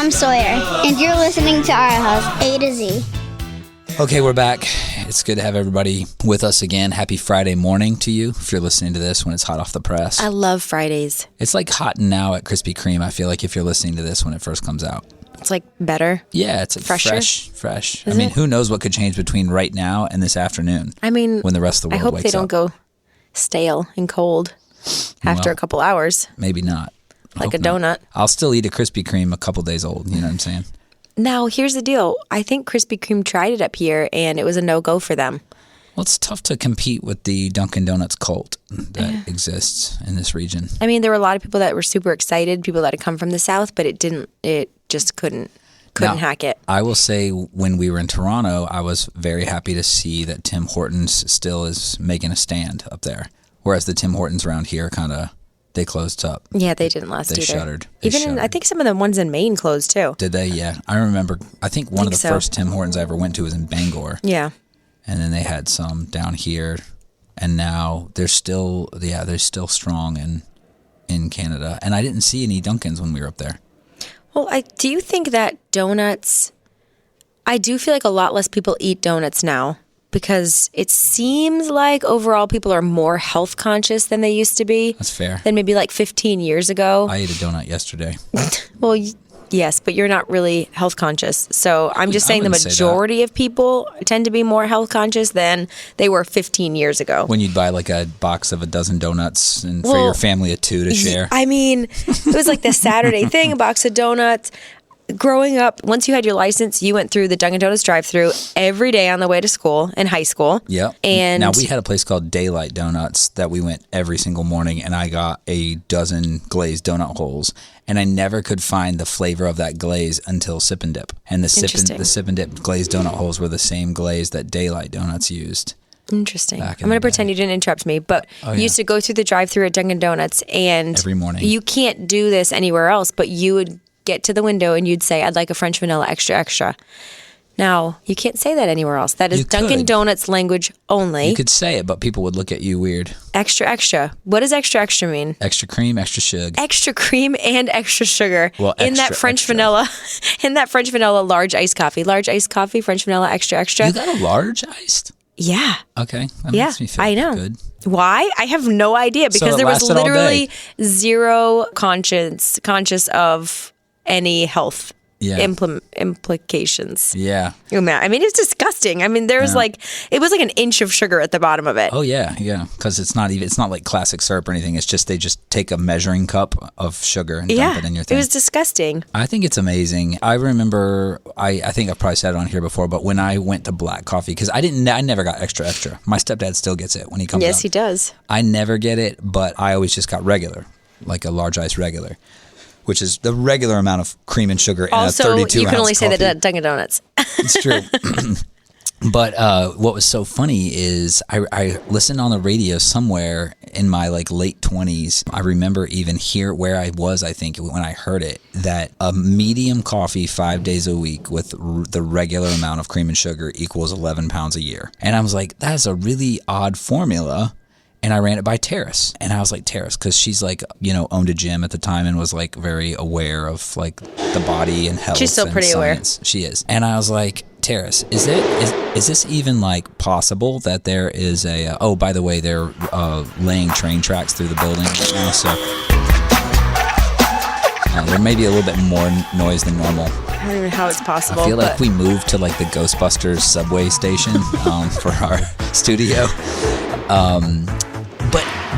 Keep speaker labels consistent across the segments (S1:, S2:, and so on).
S1: I'm Sawyer, and you're listening to our house, A to Z.
S2: Okay, we're back. It's good to have everybody with us again. Happy Friday morning to you if you're listening to this when it's hot off the press.
S3: I love Fridays.
S2: It's like hot now at Krispy Kreme, I feel like, if you're listening to this when it first comes out.
S3: It's like better.
S2: Yeah, it's like
S3: fresher.
S2: fresh.
S3: Isn't it?
S2: Who knows what could change between right now and this afternoon? When the rest of the world wakes up.
S3: I hope they don't go stale and cold after a couple hours.
S2: Maybe not.
S3: Like a donut.
S2: Not. I'll still eat a Krispy Kreme a couple days old, you know what I'm saying?
S3: Now, here's the deal. I think Krispy Kreme tried it up here, and it was a no-go for them.
S2: Well, it's tough to compete with the Dunkin' Donuts cult that exists in this region.
S3: I mean, there were a lot of people that were super excited, people that had come from the South, but it just couldn't hack it.
S2: I will say when we were in Toronto, I was very happy to see that Tim Hortons still is making a stand up there, whereas the Tim Hortons around here they closed up.
S3: Yeah, they didn't last either.
S2: They shuttered.
S3: I think some of the ones in Maine closed too.
S2: Did they? Yeah. I remember, I think one of the first Tim Hortons I ever went to was in Bangor.
S3: Yeah.
S2: And then they had some down here, and now they're still strong in Canada. And I didn't see any Dunkins when we were up there.
S3: Well, do you think that donuts, I do feel like a lot less people eat donuts now, because it seems like overall people are more health conscious than they used to be.
S2: That's fair.
S3: Than maybe like 15 years ago.
S2: I ate a donut yesterday.
S3: Well, yes, but you're not really health conscious. So I'm just saying the majority of people tend to be more health conscious than they were 15 years ago.
S2: When you'd buy like a box of a dozen donuts and for your family of two to share.
S3: I mean, it was like the Saturday thing, a box of donuts. Growing up, once you had your license, you went through the Dunkin' Donuts drive-thru every day on the way to school in high school.
S2: Yep.
S3: And
S2: now we had a place called Daylight Donuts that we went every single morning, and I got a dozen glazed donut holes, and I never could find the flavor of that glaze until Sip and Dip. And the Sip and Dip glazed donut holes were the same glaze that Daylight Donuts used.
S3: Interesting. I'm going to pretend you didn't interrupt me, but you used to go through the drive-thru at Dunkin' Donuts, and
S2: every morning.
S3: You can't do this anywhere else, but you would get to the window and you'd say, "I'd like a French vanilla extra extra." Now, you can't say that anywhere else. That is Dunkin' Donuts language only.
S2: You could say it, but people would look at you weird.
S3: Extra extra. What does extra extra mean?
S2: Extra cream, extra sugar.
S3: Extra cream and extra sugar.
S2: Well,
S3: in that French vanilla, large iced coffee. Large iced coffee, French vanilla, extra extra.
S2: You got a large iced?
S3: Yeah.
S2: Okay. That makes me feel good.
S3: Why? I have no idea, because there was literally zero conscious of any health implications.
S2: Yeah.
S3: I mean, it's disgusting. I mean, it was like an inch of sugar at the bottom of it.
S2: Oh yeah, because it's not like classic syrup or anything. It's just they just take a measuring cup of sugar and dump it in your thing.
S3: It was disgusting.
S2: I think it's amazing. I remember, I think I've probably said it on here before, but when I went to black coffee, because I never got extra extra. My stepdad still gets it when he comes out.
S3: Yes, he does.
S2: I never get it, but I always just got regular, like a large ice regular, which is the regular amount of cream and sugar in a 32-ounce coffee. Also,
S3: you can only say that at Dunkin' Donuts.
S2: It's true. But what was so funny is I listened on the radio somewhere in my like late 20s. I remember even here where I was, I think, when I heard it, that a medium coffee 5 days a week with the regular amount of cream and sugar equals 11 pounds a year. And I was like, that's a really odd formula. And I ran it by Terrace. And I was like, Terrace, because she's like, owned a gym at the time and was like very aware of like the body and health.
S3: She's still pretty
S2: science. Aware. She is. And I was like, Terrace, is this even like possible that there is a, oh, by the way, they're laying train tracks through the building right now. So there may be a little bit more noise than normal.
S3: I don't even know how it's possible.
S2: I feel like we moved to like the Ghostbusters subway station for our studio.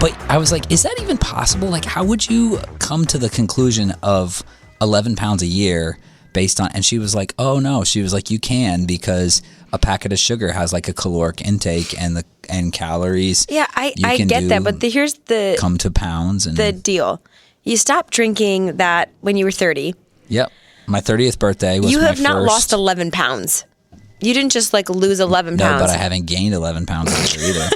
S2: But I was like, is that even possible? Like, how would you come to the conclusion of 11 pounds a year based on, and she was like, oh no, she was like, you can, because a packet of sugar has like a caloric intake and calories.
S3: Yeah, I get that, but here's the
S2: come to pounds and
S3: the deal. You stopped drinking that when you were 30.
S2: Yep. My 30th birthday was
S3: You
S2: my
S3: have not
S2: first.
S3: lost 11 pounds. You didn't just like lose 11 pounds.
S2: No, but I haven't gained 11 pounds either.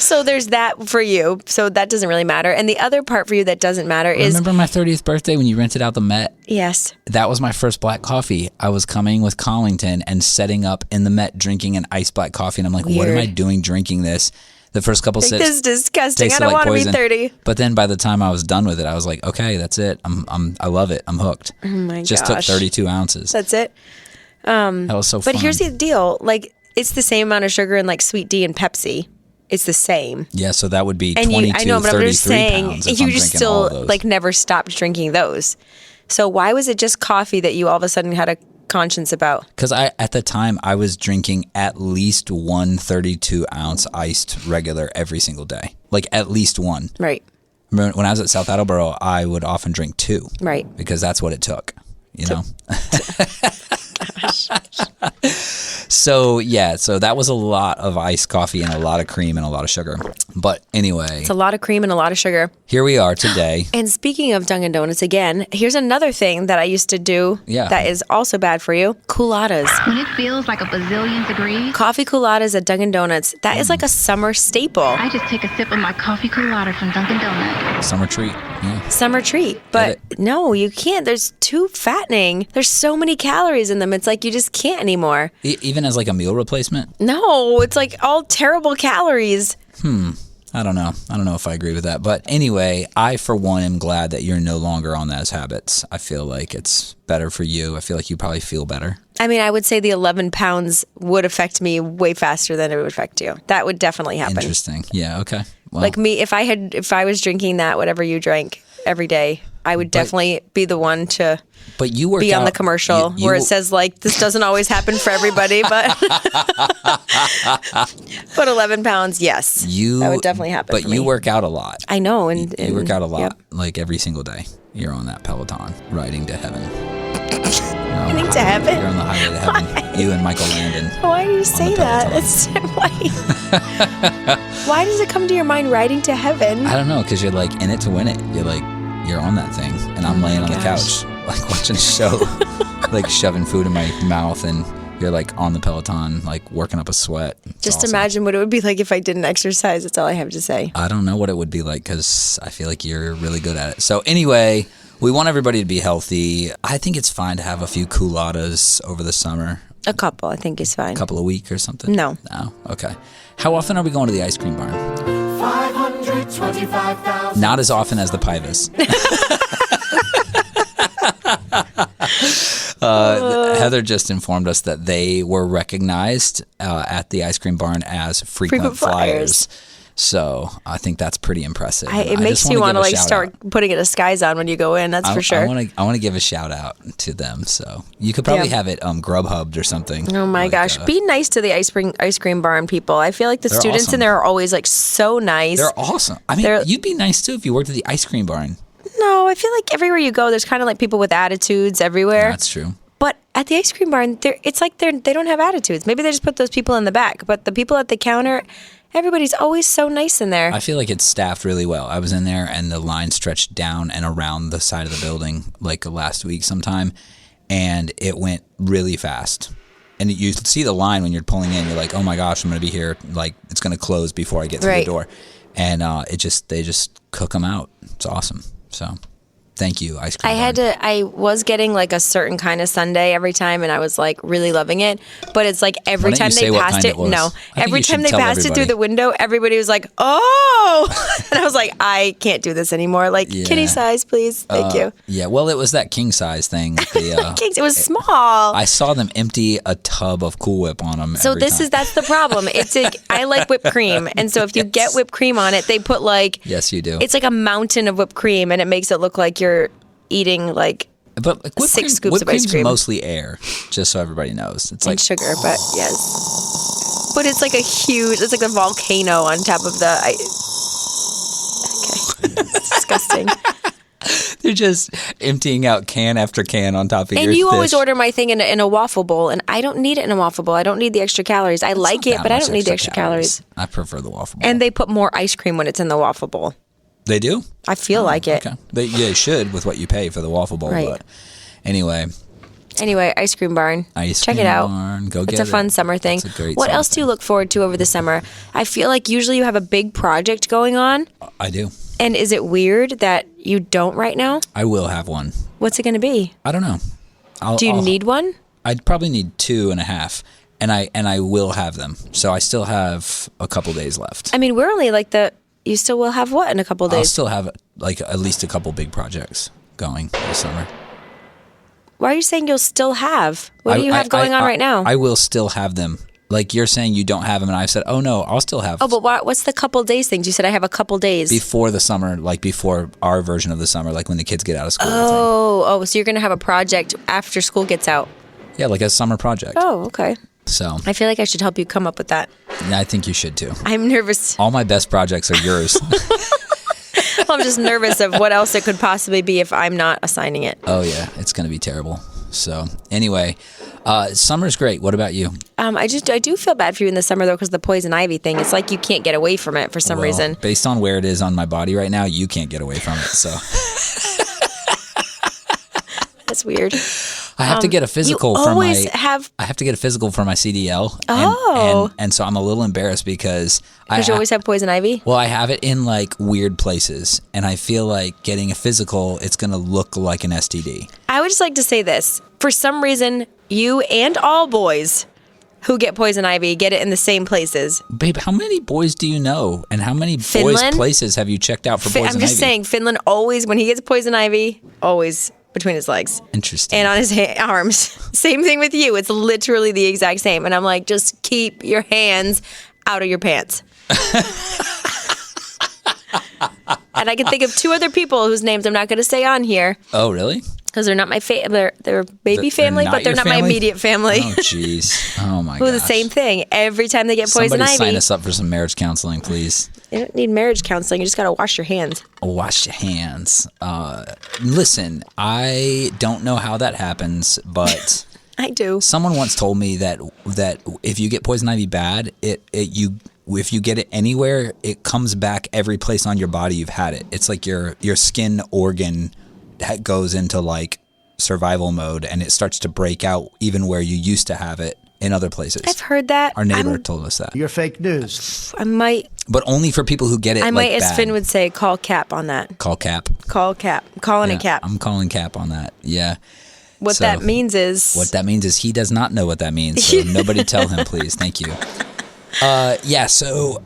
S3: So there's that for you. So that doesn't really matter. And the other part for you that doesn't matter is...
S2: Remember my 30th birthday when you rented out the Met?
S3: Yes.
S2: That was my first black coffee. I was coming with Collington and setting up in the Met drinking an iced black coffee. And I'm like,
S3: Weird.
S2: What am I doing drinking this? The first couple
S3: Like,
S2: sips.
S3: this is disgusting. I
S2: tasted
S3: don't
S2: like
S3: want to be
S2: poison.
S3: 30.
S2: But then by the time I was done with it, I was like, okay, that's it. I love it. I'm hooked.
S3: Oh my
S2: Just
S3: gosh.
S2: took 32 ounces.
S3: That's it.
S2: That was so fun.
S3: But here's the deal. Like, it's the same amount of sugar in like Sweet D and Pepsi. It's the same.
S2: Yeah, so that would be
S3: And
S2: 22,
S3: I know, but I'm
S2: 33
S3: just saying,
S2: pounds if
S3: you
S2: I'm
S3: just
S2: drinking all of
S3: still
S2: those.
S3: like never stopped drinking those. So why was it just coffee that you all of a sudden had a conscience about?
S2: Because at the time, I was drinking at least one 32-ounce iced regular every single day. Like, at least one.
S3: Right.
S2: Remember, when I was at South Attleboro, I would often drink 2.
S3: Right.
S2: Because that's what it took, you know? So that was a lot of iced coffee and a lot of cream and a lot of sugar. But anyway,
S3: It's a lot of cream and a lot of sugar.
S2: here we are today.
S3: And speaking of Dunkin' Donuts again, here's another thing that I used to do that is also bad for you. Culottes.
S4: When it feels like a bazillion degrees,
S3: Coffee culottes at Dunkin' Donuts. That is like a summer staple.
S4: I just take a sip of my coffee culotta from Dunkin' Donuts.
S2: Summer treat. Yeah.
S3: Summer treat. But no, you can't. There's too fattening. There's so many calories in them. It's like you just can't anymore.
S2: Even as like a meal replacement?
S3: No, it's like all terrible calories.
S2: I don't know. I don't know if I agree with that. But anyway, I, for one, am glad that you're no longer on those habits. I feel like it's better for you. I feel like you probably feel better.
S3: I mean, I would say the 11 pounds would affect me way faster than it would affect you. That would definitely happen.
S2: Interesting. Yeah, okay. Well,
S3: Like me, if I was drinking that, whatever you drank every day, I would definitely be the one to
S2: but you work
S3: be on
S2: out,
S3: the commercial where it says like, this doesn't always happen for everybody, but 11 pounds, yes, that would definitely happen
S2: But
S3: for
S2: you
S3: me.
S2: work out a lot.
S3: I know. And
S2: You work out a lot,
S3: yep.
S2: like every single day. You're on that Peloton, riding to heaven.
S3: Riding to heaven?
S2: You're on the highway to heaven. You and Michael Landon.
S3: Why do you say
S2: the
S3: that?
S2: Peloton.
S3: Why does it come to your mind riding to heaven?
S2: I don't know, because you're like in it to win it. You're on that thing, and I'm laying on the
S3: gosh.
S2: couch, like watching a show, like shoving food in my mouth, and you're like on the Peloton, like working up a sweat. It's
S3: Just
S2: awesome.
S3: imagine what it would be like if I didn't exercise. That's all I have to say.
S2: I don't know what it would be like because I feel like you're really good at it. So anyway, we want everybody to be healthy. I think it's fine to have a few culottes over the summer.
S3: A couple, I think, is fine.
S2: A couple a week or something?
S3: No.
S2: No? Okay. How often are we going to the ice cream barn?
S5: 525,000.
S2: Not as often as the Pivus. Heather just informed us that they were recognized at the ice cream barn as frequent flyers. So I think that's pretty impressive.
S3: It
S2: I
S3: makes
S2: just
S3: you
S2: wanna
S3: want to
S2: give a
S3: like
S2: shout out.
S3: start putting a disguise on when you go in. That's for sure.
S2: I want to give a shout out to them. So you could probably have it Grubhubbed or something.
S3: Oh my gosh. Be nice to the ice cream barn people. I feel like the
S2: They're
S3: students
S2: awesome.
S3: in there are always like so nice.
S2: They're awesome. I mean,
S3: They're-
S2: you'd be nice too if you worked at the ice cream barn.
S3: No, I feel like everywhere you go, there's kind of like people with attitudes everywhere.
S2: That's true.
S3: But at the ice cream barn, it's like they don't have attitudes. Maybe they just put those people in the back. But the people at the counter, everybody's always so nice in there.
S2: I feel like it's staffed really well. I was in there and the line stretched down and around the side of the building like last week sometime, and it went really fast. And you see the line when you're pulling in. You're like, oh my gosh, I'm going to be here. Like it's going to close before I get through
S3: Right.
S2: the door. And they just cook them out. It's awesome. So thank you, ice cream barn.
S3: I was getting like a certain kind of sundae every time, and I was like really loving it. But it's like every
S2: Why don't
S3: time
S2: you say
S3: they
S2: what
S3: passed
S2: kind
S3: it,
S2: it was?
S3: no,
S2: I think
S3: every
S2: you
S3: time
S2: should
S3: they
S2: tell
S3: passed it through
S2: everybody.
S3: the window, everybody was like, oh, and I was like, I can't do this anymore. Like
S2: Yeah.
S3: kitty size, please, thank you.
S2: Yeah, well, it was that king size thing.
S3: It was small.
S2: I saw them empty a tub of Cool Whip on them.
S3: So that's the problem. I like whipped cream, and so if you get whipped cream on it, they put like
S2: Yes, you do.
S3: it's like a mountain of whipped cream, and it makes it look like you're eating like
S2: But like, whipped
S3: 6 scoops
S2: whipped
S3: of ice
S2: cream's
S3: cream.
S2: mostly air, just so everybody knows. It's
S3: and
S2: like
S3: sugar, but yes. But it's like it's like a volcano on top of the Okay. It's disgusting.
S2: they're just emptying out can after can on top of your
S3: And you always
S2: dish.
S3: order my thing in a waffle bowl, and I don't need it in a waffle bowl. I don't need the extra calories. I like
S2: Not
S3: it,
S2: that
S3: but I
S2: much
S3: don't need the extra calories.
S2: I prefer the waffle bowl.
S3: And they put more ice cream when it's in the waffle bowl.
S2: They do?
S3: I feel like it.
S2: Okay. They should with what you pay for the waffle bowl.
S3: Right.
S2: But anyway,
S3: Anyway, ice cream barn.
S2: Ice
S3: Check
S2: cream
S3: it out.
S2: barn. Go
S3: It's
S2: get
S3: a
S2: it.
S3: fun summer thing.
S2: It's a great
S3: What
S2: summer
S3: else do you
S2: thing.
S3: look forward to over the summer? I feel like usually you have a big project going on.
S2: I do.
S3: And is it weird that you don't right now?
S2: I will have one.
S3: What's it going to be?
S2: I don't know.
S3: Do you need one?
S2: I'd probably need 2.5. and I will have them. So I still have a couple days left.
S3: I mean, we're only like you still will have what in a couple days?
S2: I'll still have like at least a couple big projects going this summer.
S3: Why are you saying you'll still have? What do you have going on right now?
S2: I will still have them. Like you're saying you don't have them, and I've said, oh no, I'll still have.
S3: Oh, but what's the couple days thing? You said I have a couple days.
S2: Before the summer, like before our version of the summer, like when the kids get out of school.
S3: Oh, so you're going to have a project after school gets out.
S2: Yeah, like a summer project.
S3: Oh, okay.
S2: So
S3: I feel like I should help you come up with that.
S2: I think you should too.
S3: I'm nervous.
S2: All my best projects are yours.
S3: I'm just nervous of what else it could possibly be if I'm not assigning it.
S2: Oh yeah, it's going to be terrible. So anyway, summer's great. What about you?
S3: I do feel bad for you in the summer though because the poison ivy thing. It's like you can't get away from it for some reason.
S2: Based on where it is on my body right now, you can't get away from it. So
S3: that's weird.
S2: I have to get a physical for my.
S3: I
S2: have to get a physical for my CDL. And so I'm a little embarrassed because
S3: you always have poison ivy.
S2: Well, I have it in like weird places, and I feel like getting a physical, it's going to look like an STD.
S3: I would just like to say this: for some reason, you and all boys who get poison ivy get it in the same places.
S2: Babe, how many boys do you know, and how many boys' places have you checked out for poison ivy?
S3: I'm just saying, Finland always, when he gets poison ivy, always between his legs.
S2: Interesting.
S3: And on his arms. Same thing with you. It's literally the exact same. And I'm like, just keep your hands out of your pants. And I can think of two other people whose names I'm not going to say on here.
S2: Oh, really?
S3: Because they're not my they're baby family, but they're not my immediate family.
S2: Oh, jeez. Oh, my
S3: gosh.
S2: gosh.
S3: The same thing. Every time they get poison ivy.
S2: Somebody sign us up for some marriage counseling, please.
S3: You don't need marriage counseling. You just got to wash your hands.
S2: Wash your hands. Listen, I don't know how that happens, but
S3: I do.
S2: Someone once told me that if you get poison ivy bad, if you get it anywhere, it comes back every place on your body you've had it. It's like your skin organ that goes into like survival mode, and it starts to break out even where you used to have it in other places.
S3: I've heard that.
S2: Our neighbor told us that.
S5: You're fake news.
S3: I might.
S2: But only for people who get it.
S3: I might,
S2: like,
S3: as Finn would say, call cap on that.
S2: Call cap.
S3: Call cap. I'm calling it cap.
S2: I'm calling cap on that. Yeah.
S3: What that means is
S2: he does not know what that means. So nobody tell him, please. Thank you. So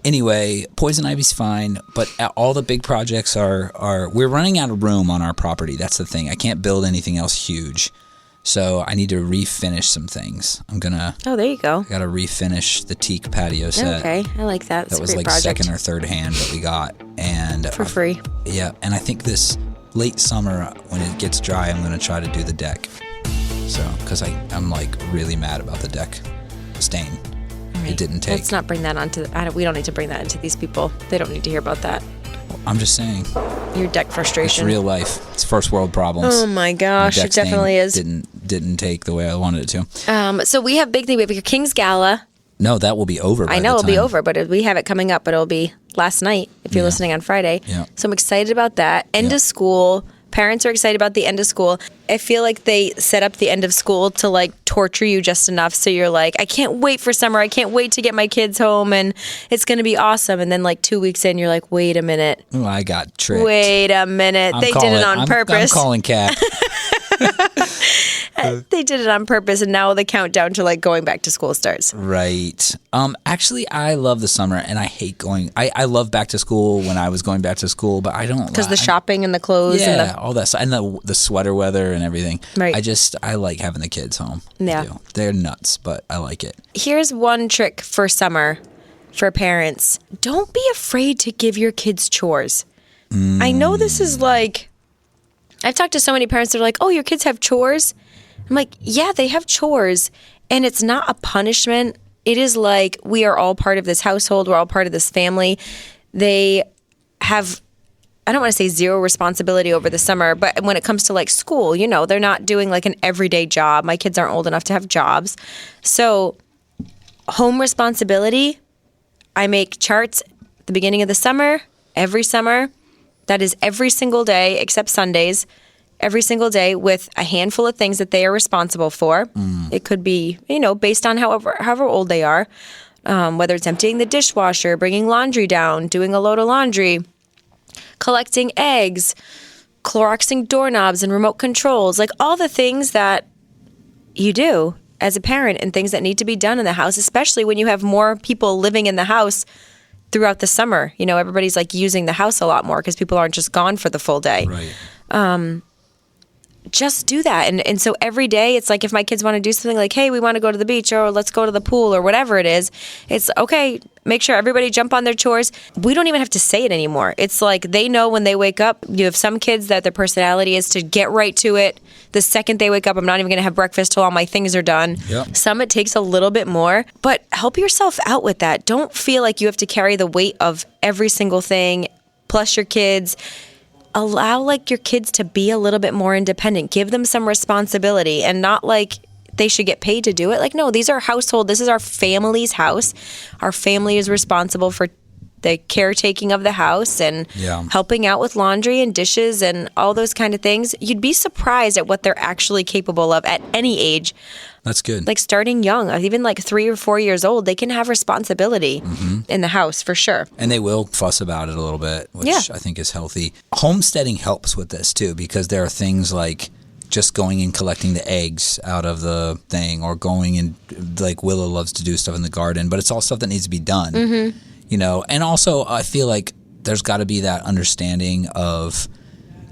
S2: anyway, poison ivy's fine, but all the big projects we're running out of room on our property. That's the thing. I can't build anything else huge. So I need to refinish some things. I'm gonna.
S3: Oh, there you go.
S2: Got to refinish the teak patio set.
S3: Okay, I like that. That's
S2: that was
S3: a great
S2: like
S3: project.
S2: second or third hand that we got, and
S3: for free.
S2: Yeah, and I think this late summer when it gets dry, I'm gonna try to do the deck. So, because I'm like really mad about the deck stain. Right. It didn't take.
S3: Let's not bring that onto. We don't need to bring that into these people. They don't need to hear about that.
S2: I'm just saying.
S3: Your deck frustration.
S2: It's real life. It's first world problems.
S3: Oh my gosh, it definitely is.
S2: Didn't take the way I wanted it to.
S3: So we have big thing. We have a King's Gala.
S2: No, that will be over.
S3: I know it'll be over, but we have it coming up. But it'll be last night if you're listening on Friday.
S2: Yeah.
S3: So I'm excited about that. End of school. Parents are excited about the end of school. I feel like they set up the end of school to like torture you just enough so you're like, I can't wait for summer. I can't wait to get my kids home and it's going to be awesome. And then like 2 weeks in, you're like, wait a minute.
S2: Oh, I got tricked.
S3: Wait a minute. They did it on purpose.
S2: I'm calling Cat.
S3: They did it on purpose, and now the countdown to like going back to school starts.
S2: Right. Actually, I love the summer, and I hate going. I love back to school when I was going back to school, but I don't
S3: because the shopping and the clothes, and
S2: all that, and the sweater weather and everything.
S3: Right.
S2: I like having the kids home.
S3: Yeah,
S2: they're nuts, but I like it.
S3: Here's one trick for summer for parents: don't be afraid to give your kids chores. I know this is like. I've talked to so many parents that are like, oh, your kids have chores? I'm like, yeah, they have chores. And it's not a punishment. It is like we are all part of this household. We're all part of this family. They have, I don't want to say zero responsibility over the summer, but when it comes to like school, you know, they're not doing like an everyday job. My kids aren't old enough to have jobs. So home responsibility, I make charts at the beginning of the summer, every summer. That is every single day except Sundays, every single day with a handful of things that they are responsible for. It could be, based on however old they are, whether it's emptying the dishwasher, bringing laundry down, doing a load of laundry, collecting eggs, Cloroxing doorknobs and remote controls, like all the things that you do. as a parent and things that need to be done in the house, especially when you have more people living in the house throughout the summer. You know, everybody's like using the house a lot more because people aren't just gone for the full day.
S2: Right.
S3: Just do that. And so every day it's like if my kids want to do something like, hey, we want to go to the beach or let's go to the pool or whatever it is, it's okay, make sure everybody jump on their chores. We don't even have to say it anymore. It's like they know when they wake up. You have some kids that their personality is to get right to it. The second they wake up, I'm not even going to have breakfast till all my things are done.
S2: Yep.
S3: Some it takes a little bit more, but help yourself out with that. Don't feel like you have to carry the weight of every single thing, plus your kids. Allow like your kids to be a little bit more independent. Give them some responsibility and not like they should get paid to do it. Like, no, this is our family's house. Our family is responsible for the caretaking of the house and helping out with laundry and dishes and all those kind of things. You'd be surprised at what they're actually capable of at any age.
S2: That's good.
S3: Like starting young, even like 3 or 4 years old, they can have responsibility in the house for sure.
S2: And they will fuss about it a little bit, which I think is healthy. Homesteading helps with this too, because there are things like just going and collecting the eggs out of the thing, or going and like Willow loves to do stuff in the garden, but it's all stuff that needs to be done, you know? And also I feel like there's got to be that understanding of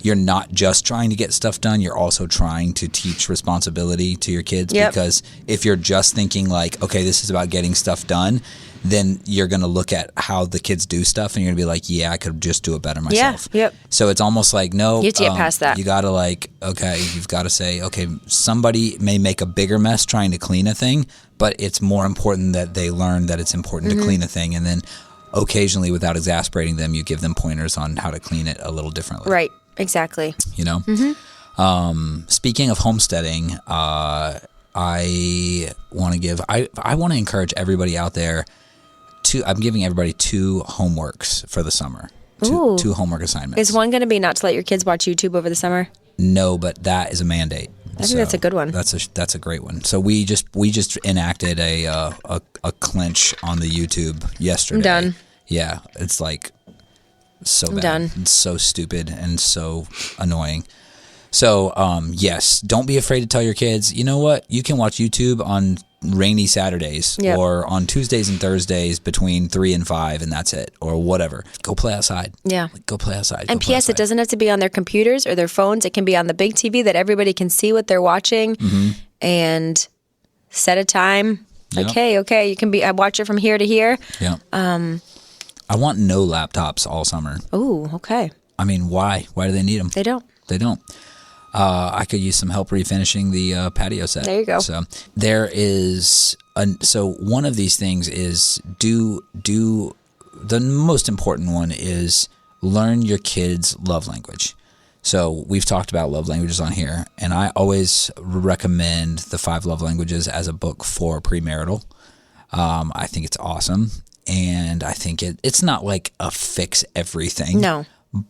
S2: you're not just trying to get stuff done, you're also trying to teach responsibility to your kids. Because if you're just thinking like, okay, this is about getting stuff done, then you're going to look at how the kids do stuff and you're going to be like, yeah, I could just do it better myself. So it's almost like, no,
S3: you have to get past that.
S2: You got to like, okay, you've got to say, okay, somebody may make a bigger mess trying to clean a thing, but it's more important that they learn that it's important to clean a thing. And then occasionally, without exasperating them, you give them pointers on how to clean it a little differently.
S3: Right. Exactly.
S2: You know? Speaking of homesteading, I want to encourage everybody out there I'm giving everybody 2 homeworks for the summer. Two homework assignments.
S3: Is one going to be not to let your kids watch YouTube over the summer?
S2: No, but that is a mandate.
S3: I think that's a good one.
S2: That's a great one. So we just enacted a clinch on the YouTube yesterday.
S3: I'm done.
S2: Yeah, it's like so bad.
S3: Done.
S2: It's so stupid and so annoying. So, yes, don't be afraid to tell your kids, you know what? You can watch YouTube on rainy Saturdays or on Tuesdays and Thursdays between 3 and 5, and that's it, or whatever. Go play outside.
S3: Yeah.
S2: Go play outside.
S3: And P.S., it doesn't have to be on their computers or their phones. It can be on the big TV that everybody can see what they're watching, and set a time. Like, hey, okay, you can I watch it from here to here.
S2: Yeah. I want no laptops all summer.
S3: Oh, okay.
S2: I mean, why? Why do they need them?
S3: They don't.
S2: They don't. I could use some help refinishing the patio set.
S3: There you go.
S2: So there is so one of these things is do the most important one is learn your kids' love language. So we've talked about love languages on here, and I always recommend the 5 love languages as a book for premarital. I think it's awesome, and I think it's not like a fix everything.
S3: No.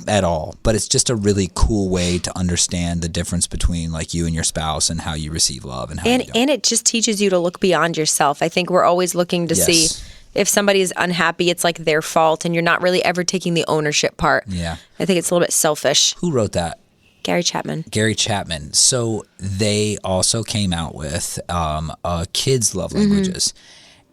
S2: At all, but it's just a really cool way to understand the difference between like you and your spouse and how you receive love and how you don't. And
S3: it just teaches you to look beyond yourself. I think we're always looking to see if somebody is unhappy, it's like their fault, and you're not really ever taking the ownership part.
S2: Yeah,
S3: I think it's a little bit selfish.
S2: Who wrote that?
S3: Gary Chapman. So they also came out with kids' love languages.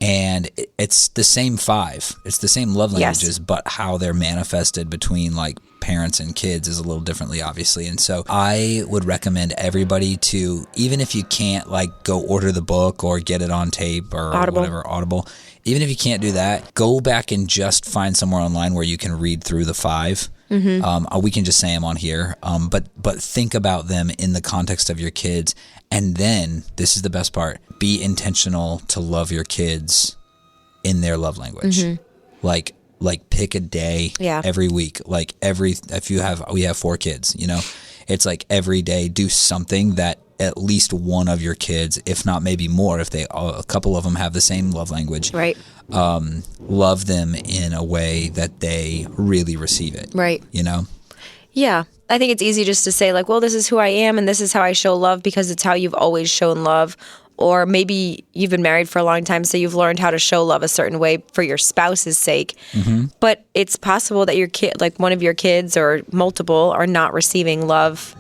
S3: And it's the same 5. It's the same love languages, but how they're manifested between like parents and kids is a little differently, obviously. And so I would recommend everybody to, even if you can't like go order the book or get it on tape or Audible, even if you can't do that, go back and just find somewhere online where you can read through the 5. We can just say them on here, but think about them in the context of your kids. And then, this is the best part, be intentional to love your kids in their love language. Like pick a day every week. Like we have 4 kids, you know, it's like every day do something that at least one of your kids, if not maybe more, if a couple of them have the same love language, right?
S2: Love them in a way that they really receive it,
S3: right?
S2: You know?
S3: Yeah. I think it's easy just to say like, well, this is who I am and this is how I show love because it's how you've always shown love. Or maybe you've been married for a long time, so you've learned how to show love a certain way for your spouse's sake. But it's possible that your kid, like one of your kids or multiple, are not receiving love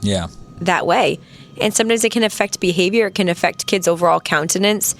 S3: that way. And sometimes it can affect behavior. It can affect kids' overall countenance.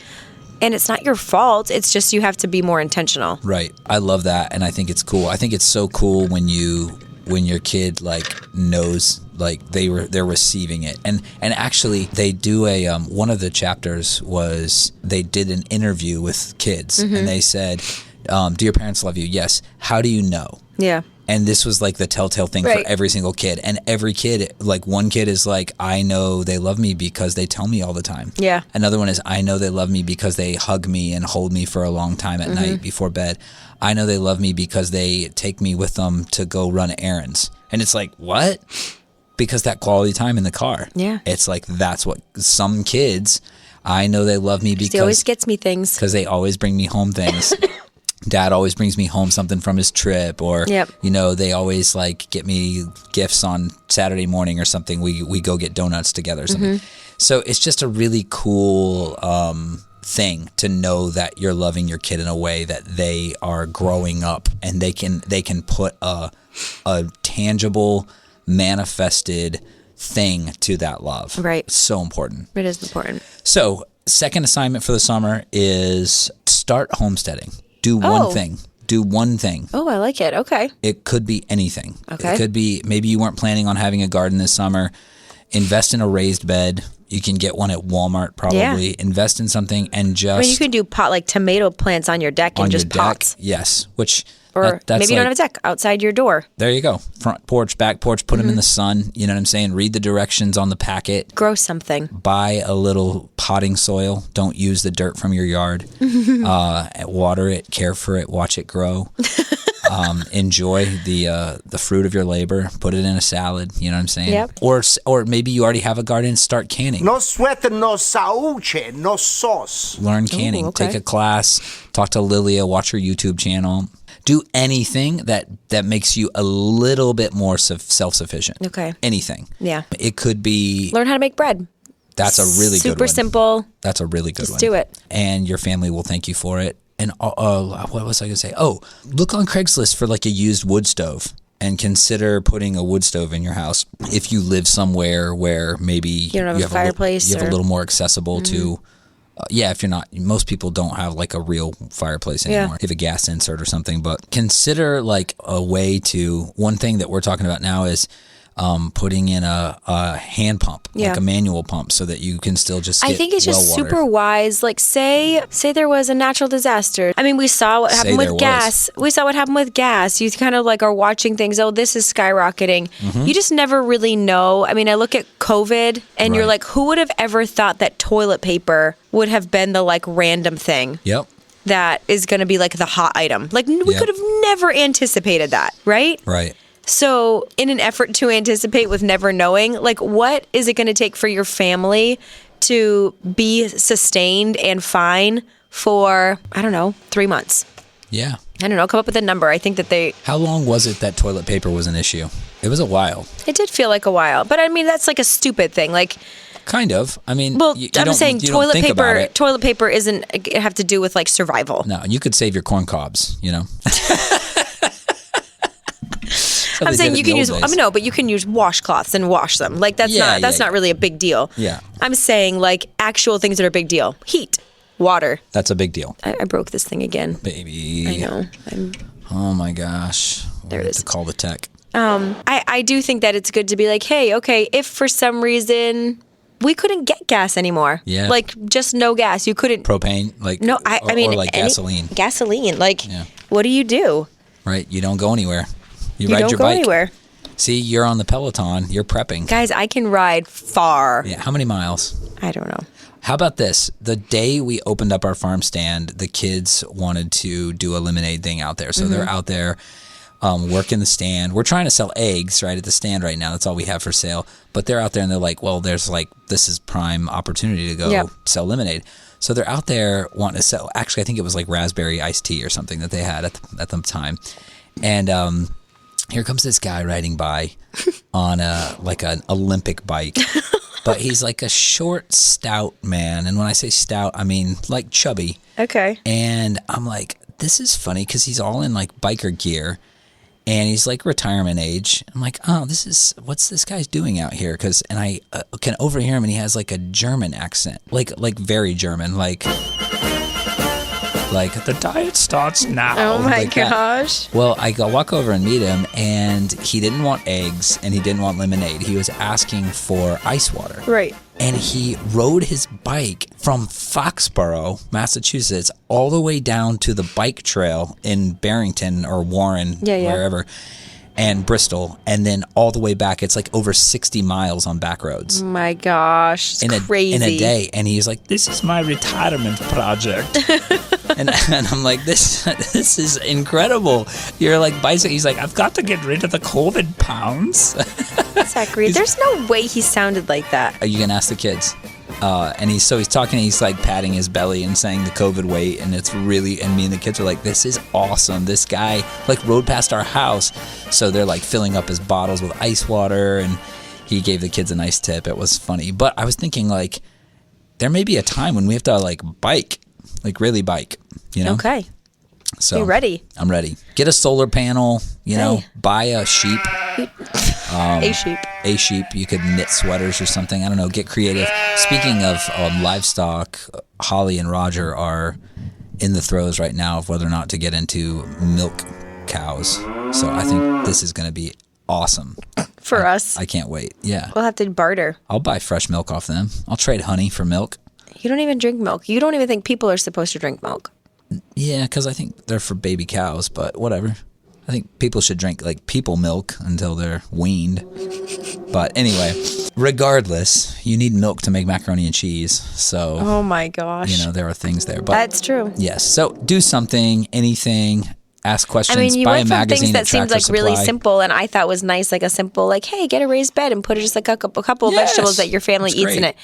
S3: And it's not your fault. It's just you have to be more intentional.
S2: Right. I love that. And I think it's cool. I think it's so cool when your kid like knows like they're receiving it. And actually they do one of the chapters was they did an interview with kids and they said, do your parents love you? Yes. How do you know?
S3: Yeah.
S2: And this was like the telltale thing for every single kid. And every kid, like one kid is like, I know they love me because they tell me all the time.
S3: Yeah.
S2: Another one is, I know they love me because they hug me and hold me for a long time at night before bed. I know they love me because they take me with them to go run errands. And it's like, what? Because that quality time in the car.
S3: Yeah.
S2: It's like, that's what some kids, I know they love me because
S3: he always gets me things.
S2: Because they always bring me home things. Dad always brings me home something from his trip, or you know, they always like get me gifts on Saturday morning or something. We go get donuts together or something. So it's just a really cool thing to know that you're loving your kid in a way that they are growing up and they can put a tangible, manifested thing to that love. Right. It's so important.
S3: It is important.
S2: So second assignment for the summer is start homesteading. Do one thing. Do one thing.
S3: Oh, I like it. Okay.
S2: It could be anything.
S3: Okay.
S2: It could be, maybe you weren't planning on having a garden this summer. Invest in a raised bed. You can get one at Walmart probably. Yeah. Invest in something and just...
S3: I mean, you can do like tomato plants on your deck and just pots.
S2: Yes. Which...
S3: Or maybe you don't have a deck outside your door.
S2: There you go. Front porch, back porch, put them in the sun. You know what I'm saying? Read the directions on the packet.
S3: Grow something.
S2: Buy a little potting soil. Don't use the dirt from your yard. Water it, care for it, watch it grow. Enjoy the fruit of your labor. Put it in a salad. You know what I'm saying?
S3: Yep.
S2: Or maybe you already have a garden. Start canning.
S5: No sweat, no sauce, no sauce.
S2: Learn canning.
S3: Ooh, okay.
S2: Take a class. Talk to Lilia. Watch her YouTube channel. Do anything that makes you a little bit more self-sufficient.
S3: Okay.
S2: Anything.
S3: Yeah.
S2: It could be...
S3: Learn how to make bread.
S2: That's a really good one.
S3: Super simple.
S2: That's a really good one.
S3: Just do it.
S2: And your family will thank you for it. And what was I going to say? Oh, look on Craigslist for like a used wood stove and consider putting a wood stove in your house. If you live somewhere where maybe
S3: you don't have a fireplace.
S2: You have a little more accessible to... if you're not, most people don't have like a real fireplace anymore. You have a gas insert or something, but consider like a way to, one thing that we're talking about now is putting in a hand pump, like a manual pump, so that you can still just get
S3: I think it's just
S2: well water.
S3: super wise. Like say there was a natural disaster. I mean, we saw what happened with gas. We saw what happened with gas. You kind of like are watching things. Oh, this is skyrocketing. You just never really know. I mean, I look at COVID and you're like, who would have ever thought that toilet paper would have been the like random thing?
S2: Yep.
S3: That is going to be like the hot item. Like we could have never anticipated that, right?
S2: Right.
S3: So in an effort to anticipate with never knowing, like what is it going to take for your family to be sustained and fine for, I don't know, 3 months?
S2: Yeah.
S3: I don't know. Come up with a number. I think that
S2: How long was it that toilet paper was an issue? It was a while.
S3: It did feel like a while. But I mean, that's like a stupid thing. Like...
S2: Kind of. I mean,
S3: well,
S2: I'm
S3: saying toilet paper. Toilet paper isn't have to do with like survival.
S2: No, you could save your corn cobs. You know.
S3: I'm saying you can use. I mean, no, but you can use washcloths and wash them. Like that's not really a big deal.
S2: Yeah.
S3: I'm saying like actual things that are a big deal. Heat, water.
S2: That's a big deal.
S3: I broke this thing again,
S2: baby.
S3: I know.
S2: Oh my gosh.
S3: There it is.
S2: To call the tech.
S3: I do think that it's good to be like, hey, okay, if for some reason we couldn't get gas anymore.
S2: Yeah.
S3: Like just no gas. You couldn't.
S2: Propane, like
S3: no. I mean,
S2: or like gasoline.
S3: Gasoline. Like, what do you do?
S2: Right. You don't go anywhere. You ride
S3: don't
S2: your
S3: go
S2: bike.
S3: Anywhere.
S2: See, you're on the Peloton. You're prepping.
S3: Guys, I can ride far.
S2: Yeah. How many miles?
S3: I don't know.
S2: How about this? The day we opened up our farm stand, the kids wanted to do a lemonade thing out there. So they're out there working the stand. We're trying to sell eggs right at the stand right now. That's all we have for sale. But they're out there and they're like, well, there's like, this is prime opportunity to go sell lemonade. So they're out there wanting to sell. Actually, I think it was like raspberry iced tea or something that they had at the time. And here comes this guy riding by on like an Olympic bike. But he's like a short, stout man. And when I say stout, I mean like chubby.
S3: Okay.
S2: And I'm like, this is funny because he's all in like biker gear. And he's like retirement age. I'm like, oh, what's this guy's doing out here? And I can overhear him, and he has like a German accent, like very German, like the diet starts now.
S3: Oh my
S2: like that.
S3: gosh.
S2: Well, I go walk over and meet him, and he didn't want eggs and he didn't want lemonade. He was asking for ice water.
S3: Right.
S2: And he rode his bike from Foxborough, Massachusetts, all the way down to the bike trail in Barrington or Warren, wherever, and Bristol, and then all the way back. It's like over 60 miles on back roads.
S3: Oh my gosh, it's crazy.
S2: In a day. And he's like, this is my retirement project. and I'm like, this is incredible. You're like bicycle. He's like, I've got to get rid of the COVID pounds.
S3: Zachary, there's no way he sounded like that.
S2: You can ask the kids. And he's talking, he's like patting his belly and saying the COVID weight, and it's really, and me and the kids are like, this is awesome. This guy like rode past our house. So they're like filling up his bottles with ice water, and he gave the kids a nice tip. It was funny. But I was thinking, like, there may be a time when we have to like bike, like really bike, you know?
S3: Okay.
S2: So
S3: you ready?
S2: I'm ready. Get a solar panel, you know, buy a sheep.
S3: A sheep.
S2: A sheep. You could knit sweaters or something. I don't know. Get creative. Speaking of livestock, Holly and Roger are in the throes right now of whether or not to get into milk cows. So I think this is going to be awesome.
S3: For us.
S2: I can't wait. Yeah.
S3: We'll have to barter.
S2: I'll buy fresh milk off them. I'll trade honey for milk.
S3: You don't even drink milk. You don't even think people are supposed to drink milk.
S2: Yeah, because I think they're for baby cows, but whatever. I think people should drink like people milk until they're weaned. But anyway, regardless, you need milk to make macaroni and cheese. So,
S3: oh my gosh,
S2: you know, there are things there. But
S3: that's true.
S2: Yes. So do something, anything, ask questions,
S3: I mean, you
S2: buy
S3: went
S2: a
S3: from
S2: magazine
S3: things that seemed like really
S2: Supply.
S3: simple, and I thought was nice, like a simple, like, hey, get a raised bed and put just like a couple of vegetables that your family
S2: That's
S3: eats
S2: great.
S3: in it.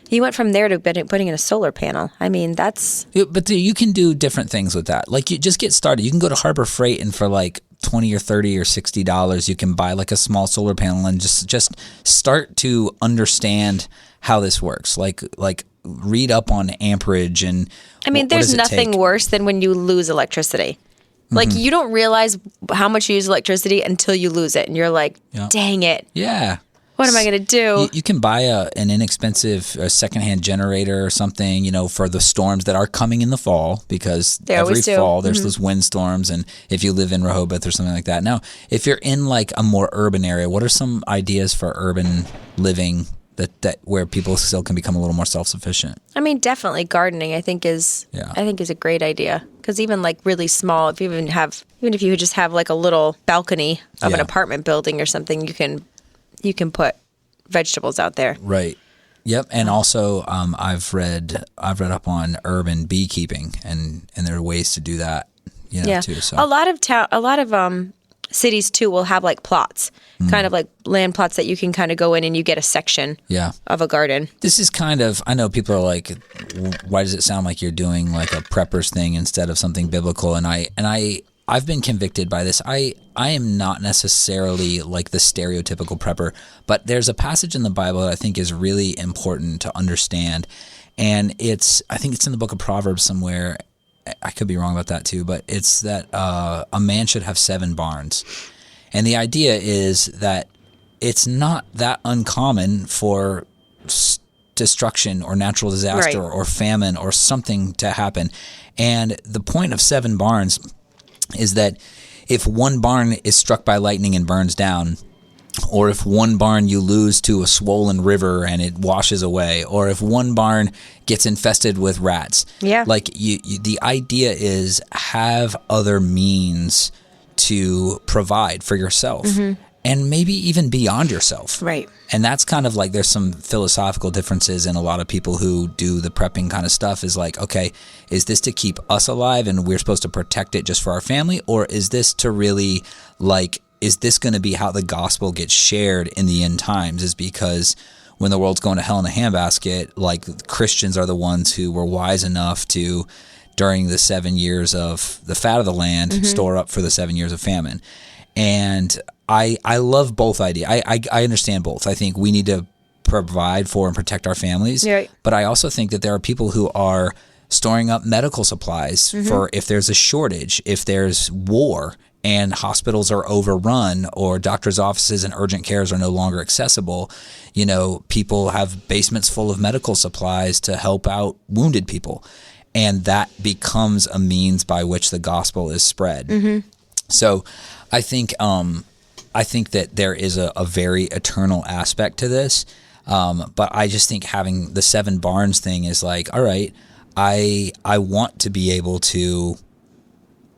S3: You went from there to putting in a solar panel. I mean, that's...
S2: But you can do different things with that. Like, you just get started. You can go to Harbor Freight, and for like $20 or $30 or $60, you can buy like a small solar panel and just start to understand how this works. Like read up on amperage and
S3: I mean, there's nothing
S2: take?
S3: worse than when you lose electricity. Like, you don't realize how much you use electricity until you lose it. And you're like, dang it.
S2: Yeah.
S3: What am I going to do?
S2: You can buy an inexpensive secondhand generator or something, you know, for the storms that are coming in the fall, because every fall there's those windstorms, and if you live in Rehoboth or something like that. Now, if you're in like a more urban area, what are some ideas for urban living that where people still can become a little more self-sufficient?
S3: I mean, definitely gardening, I think is a great idea. Because even like really small, if you just have like a little balcony of an apartment building or something, you can put vegetables out there.
S2: Right. Yep. And also, I've read up on urban beekeeping, and there are ways to do that. You know, too. So
S3: a lot of cities too will have like plots, kind of like land plots that you can kind of go in and you get a section of a garden.
S2: This is kind of, I know people are like, why does it sound like you're doing like a prepper's thing instead of something biblical? And I've been convicted by this. I am not necessarily like the stereotypical prepper, but there's a passage in the Bible that I think is really important to understand. And I think it's in the book of Proverbs somewhere. I could be wrong about that too, but it's that a man should have 7 barns. And the idea is that it's not that uncommon for destruction or natural disaster or famine or something to happen. And the point of 7 barns is that if one barn is struck by lightning and burns down, or if one barn you lose to a swollen river and it washes away, or if one barn gets infested with rats, like the idea is have other means to provide for yourself. And maybe even beyond yourself.
S3: Right.
S2: And that's kind of like, there's some philosophical differences in a lot of people who do the prepping kind of stuff, is like, okay, is this to keep us alive and we're supposed to protect it just for our family? Or is this to really like, is this going to be how the gospel gets shared in the end times? Is because when the world's going to hell in a handbasket, like Christians are the ones who were wise enough to, during the 7 years of the fat of the land, store up for the 7 years of famine. And I love both ideas. I understand both. I think we need to provide for and protect our families.
S3: Right.
S2: But I also think that there are people who are storing up medical supplies for if there's a shortage, if there's war. and hospitals are overrun, or doctors' offices and urgent cares are no longer accessible, people have basements full of medical supplies to help out wounded people. And that becomes a means by which the gospel is spread. Mm-hmm. So I think that there is a very eternal aspect to this. But I just think having the 7 barns thing is like, all right, I want to be able to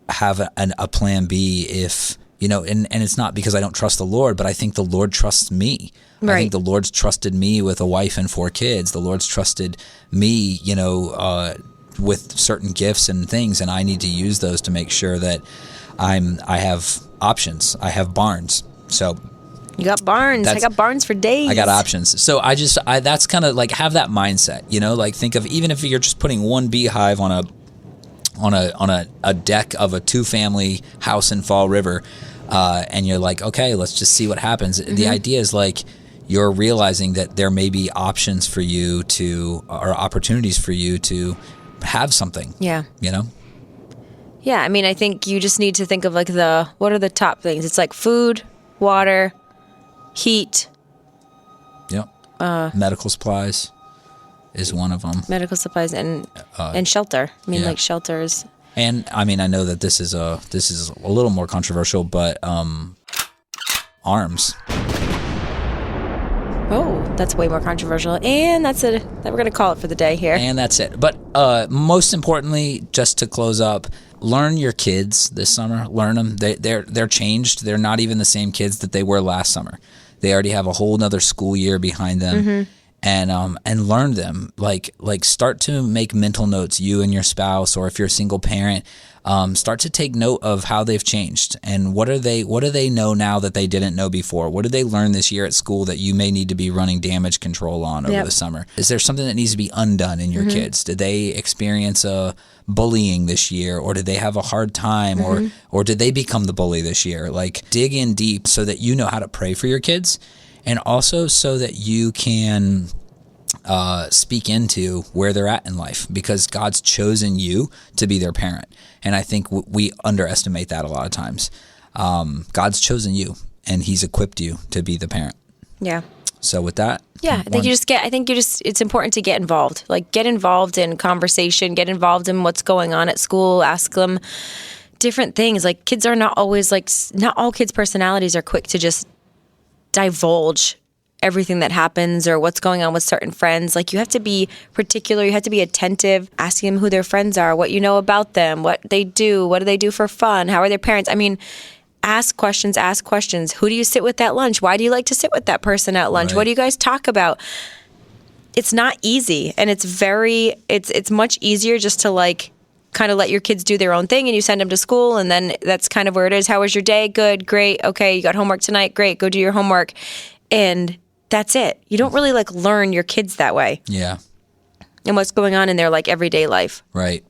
S2: have a plan B if, and it's not because I don't trust the Lord, but I think the Lord trusts me. Right. I think the Lord's trusted me with a wife and 4 kids. The Lord's trusted me, with certain gifts and things, and I need to use those to make sure that I have options. I have barns. So
S3: you got barns. I got barns for days.
S2: I got options. So that's kind of like, have that mindset, like think of, even if you're just putting one beehive on a deck of a 2-family house in Fall River, and you're like, okay, let's just see what happens. Mm-hmm. The idea is like, you're realizing that there may be options for you or opportunities for you to have something. Yeah.
S3: Yeah, I mean, I think you just need to think of like what are the top things? It's like food, water, heat.
S2: Yep. Medical supplies is one of them.
S3: Medical supplies and shelter. I mean, like shelters.
S2: And I mean, I know that this is a little more controversial, but arms.
S3: Oh, that's way more controversial. And that's it. We're going to call it for the day here.
S2: And that's it. But most importantly, just to close up, learn your kids this summer. Learn them. They're changed. They're not even the same kids that they were last summer. They already have a whole nother school year behind them. Mm-hmm. And learn them. Like start to make mental notes, you and your spouse, or if you're a single parent, start to take note of how they've changed and what do they know now that they didn't know before? What did they learn this year at school that you may need to be running damage control on over the summer? Is there something that needs to be undone in your kids? Did they experience bullying this year, or did they have a hard time, or did they become the bully this year? Like, dig in deep so that you know how to pray for your kids, and also so that you can speak into where they're at in life, because God's chosen you to be their parent. And I think we underestimate that a lot of times. God's chosen you, and He's equipped you to be the parent. Yeah. So with that,
S3: I think it's important to get involved. Like, get involved in conversation, get involved in what's going on at school, ask them different things. Like, kids are not always not all kids' personalities are quick to just divulge everything that happens or what's going on with certain friends. Like, you have to be particular, you have to be attentive, asking them who their friends are, what you know about them, what they do, what do they do for fun, how are their parents. I mean, ask questions. Who do you sit with at lunch? Why do you like to sit with that person at lunch? Right. What do you guys talk about? It's not easy, and it's much easier just to like kind of let your kids do their own thing, and you send them to school, and then that's kind of where it is. How was your day? Good, great, okay, you got homework tonight, great, go do your homework. And that's it. You don't really like learn your kids that way. Yeah. And what's going on in their like everyday life.
S2: Right.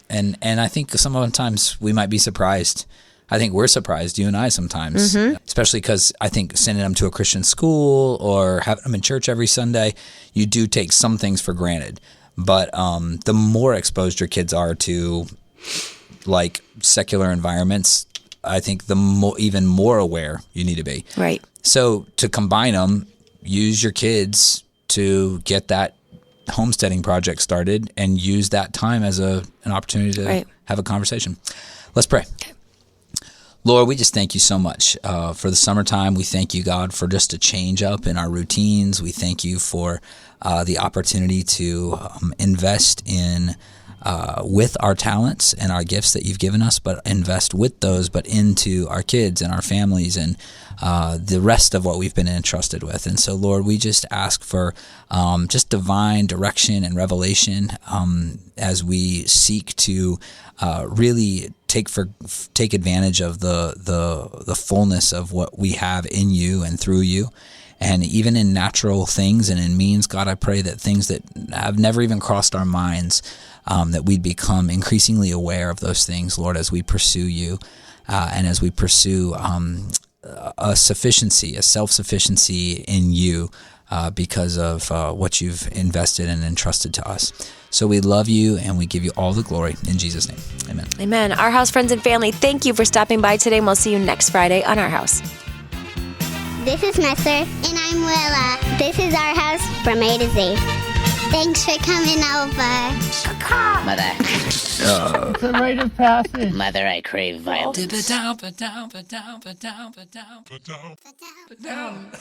S2: And I think sometimes we might be surprised. I think we're surprised, you and I sometimes, especially because I think sending them to a Christian school or having them in church every Sunday, you do take some things for granted. But the more exposed your kids are to like secular environments, I think even more aware you need to be. Right. So to combine them, use your kids to get that homesteading project started and use that time as an opportunity to have a conversation. Let's pray. Okay. Lord, we just thank you so much for the summertime. We thank you, God, for just a change up in our routines. We thank you for the opportunity to invest in with our talents and our gifts that you've given us, but invest with those, but into our kids and our families and the rest of what we've been entrusted with. And so, Lord, we just ask for just divine direction and revelation as we seek to really take advantage of the fullness of what we have in you and through you. And even in natural things and in means, God, I pray that things that have never even crossed our minds, that we'd become increasingly aware of those things, Lord, as we pursue you and as we pursue a self-sufficiency in you because of what you've invested and entrusted to us. So we love you and we give you all the glory in Jesus' name. Amen.
S3: Amen. Our House friends and family, thank you for stopping by today, and we'll see you next Friday on Our House.
S1: This is Messer. And I'm Willa. This is Our House from A to Z. Thanks for coming over.
S6: Mother.
S7: It's a rite of passage.
S6: Mother, I crave violence.
S2: Ba-down, ba-down, ba-down, ba-down, ba-down, ba-down.